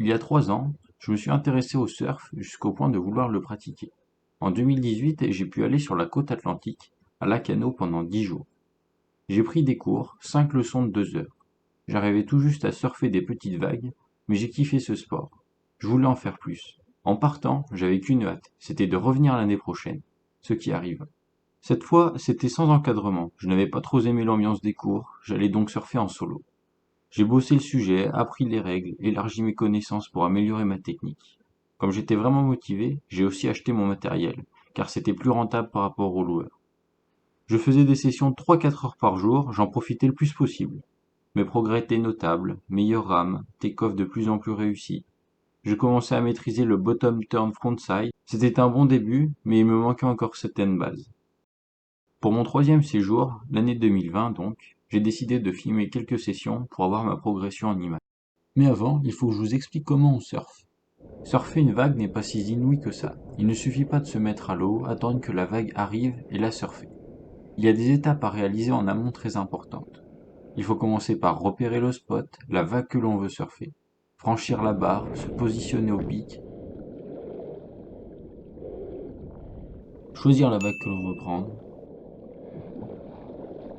Il y a 3 ans, je me suis intéressé au surf jusqu'au point de vouloir le pratiquer. En 2018, j'ai pu aller sur la côte atlantique, à Lacanau pendant 10 jours. J'ai pris des cours, 5 leçons de 2 heures. J'arrivais tout juste à surfer des petites vagues, mais j'ai kiffé ce sport. Je voulais en faire plus. En partant, j'avais qu'une hâte, c'était de revenir l'année prochaine. Ce qui arrive. Cette fois, c'était sans encadrement. Je n'avais pas trop aimé l'ambiance des cours, j'allais donc surfer en solo. J'ai bossé le sujet, appris les règles, élargi mes connaissances pour améliorer ma technique. Comme j'étais vraiment motivé, j'ai aussi acheté mon matériel, car c'était plus rentable par rapport au loueur. Je faisais des sessions de 3-4 heures par jour, j'en profitais le plus possible. Mes progrès étaient notables, meilleure rame, take-off de plus en plus réussi. Je commençais à maîtriser le bottom turn frontside. C'était un bon début, mais il me manquait encore certaines bases. Pour mon 3e séjour, l'année 2020 donc, j'ai décidé de filmer quelques sessions pour avoir ma progression en image. Mais avant, il faut que je vous explique comment on surfe. Surfer une vague n'est pas si inouï que ça. Il ne suffit pas de se mettre à l'eau, attendre que la vague arrive et la surfer. Il y a des étapes à réaliser en amont très importantes. Il faut commencer par repérer le spot, la vague que l'on veut surfer, franchir la barre, se positionner au pic, choisir la vague que l'on veut prendre,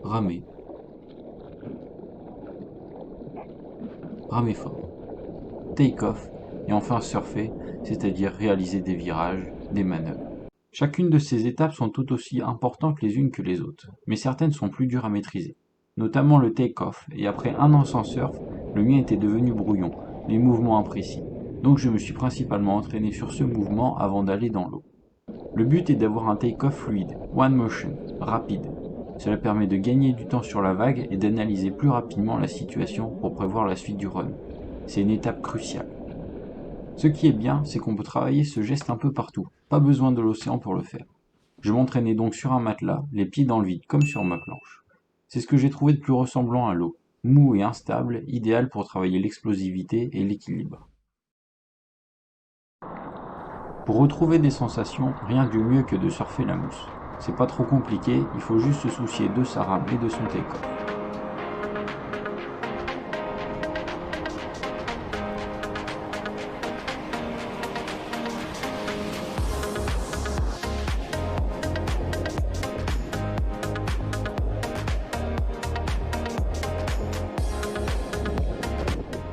ramer, ramer fort, take off et enfin surfer, c'est-à-dire réaliser des virages, des manœuvres. Chacune de ces étapes sont tout aussi importantes les unes que les autres, mais certaines sont plus dures à maîtriser, notamment le take-off, et après un an sans surf, le mien était devenu brouillon, les mouvements imprécis, donc je me suis principalement entraîné sur ce mouvement avant d'aller dans l'eau. Le but est d'avoir un take-off fluide, one motion, rapide. Cela permet de gagner du temps sur la vague et d'analyser plus rapidement la situation pour prévoir la suite du run. C'est une étape cruciale. Ce qui est bien, c'est qu'on peut travailler ce geste un peu partout, pas besoin de l'océan pour le faire. Je m'entraînais donc sur un matelas, les pieds dans le vide, comme sur ma planche. C'est ce que j'ai trouvé de plus ressemblant à l'eau, mou et instable, idéal pour travailler l'explosivité et l'équilibre. Pour retrouver des sensations, rien de mieux que de surfer la mousse. C'est pas trop compliqué, il faut juste se soucier de sa rame et de son take-off.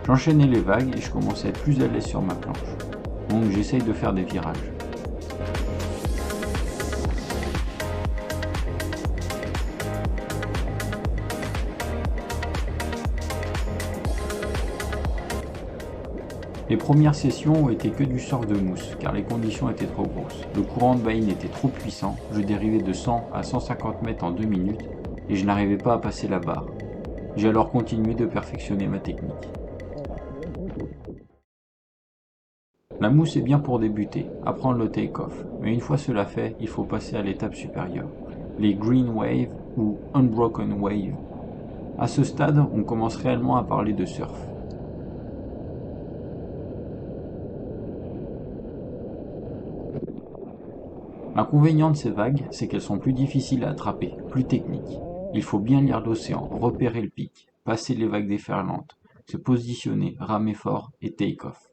J'enchaînais les vagues et je commençais à être plus à l'aise sur ma planche. Donc j'essaye de faire des virages. Les premières sessions ont été que du surf de mousse, car les conditions étaient trop grosses. Le courant de baïne était trop puissant, je dérivais de 100 à 150 mètres en 2 minutes, et je n'arrivais pas à passer la barre. J'ai alors continué de perfectionner ma technique. La mousse est bien pour débuter, apprendre le take-off, mais une fois cela fait, il faut passer à l'étape supérieure, les green wave ou unbroken wave. À ce stade, on commence réellement à parler de surf. L'inconvénient de ces vagues, c'est qu'elles sont plus difficiles à attraper, plus techniques. Il faut bien lire l'océan, repérer le pic, passer les vagues déferlantes, se positionner, ramer fort et take-off.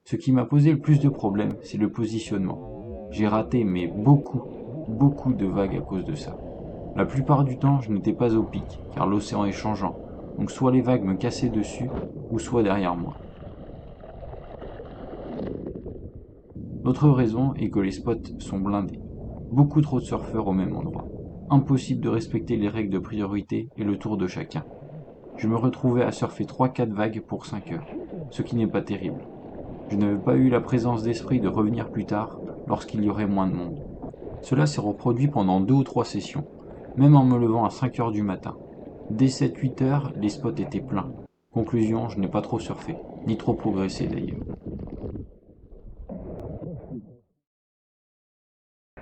Ce qui m'a posé le plus de problèmes, c'est le positionnement. J'ai raté, mais beaucoup de vagues à cause de ça. La plupart du temps, je n'étais pas au pic, car l'océan est changeant, donc soit les vagues me cassaient dessus, ou soit derrière moi. L'autre raison est que les spots sont blindés. Beaucoup trop de surfeurs au même endroit. Impossible de respecter les règles de priorité et le tour de chacun. Je me retrouvais à surfer 3-4 vagues pour 5 heures, ce qui n'est pas terrible. Je n'avais pas eu la présence d'esprit de revenir plus tard, lorsqu'il y aurait moins de monde. Cela s'est reproduit pendant 2 ou 3 sessions, même en me levant à 5 heures du matin. Dès 7-8 heures, les spots étaient pleins. Conclusion, je n'ai pas trop surfé, ni trop progressé d'ailleurs.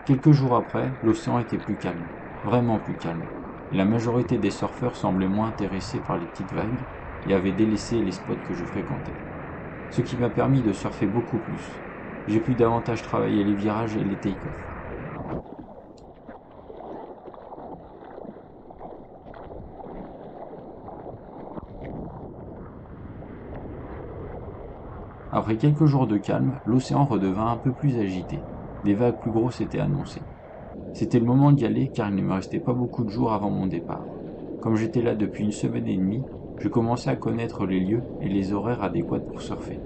Quelques jours après, l'océan était plus calme, vraiment plus calme, et la majorité des surfeurs semblaient moins intéressés par les petites vagues et avaient délaissé les spots que je fréquentais. Ce qui m'a permis de surfer beaucoup plus. J'ai pu davantage travailler les virages et les take-offs. Après quelques jours de calme, l'océan redevint un peu plus agité. Des vagues plus grosses étaient annoncées. C'était le moment d'y aller car il ne me restait pas beaucoup de jours avant mon départ. Comme j'étais là depuis une semaine et demie, je commençais à connaître les lieux et les horaires adéquats pour surfer.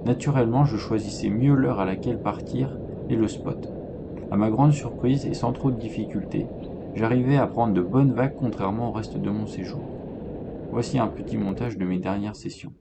Naturellement, je choisissais mieux l'heure à laquelle partir et le spot. À ma grande surprise et sans trop de difficultés, j'arrivais à prendre de bonnes vagues contrairement au reste de mon séjour. Voici un petit montage de mes dernières sessions.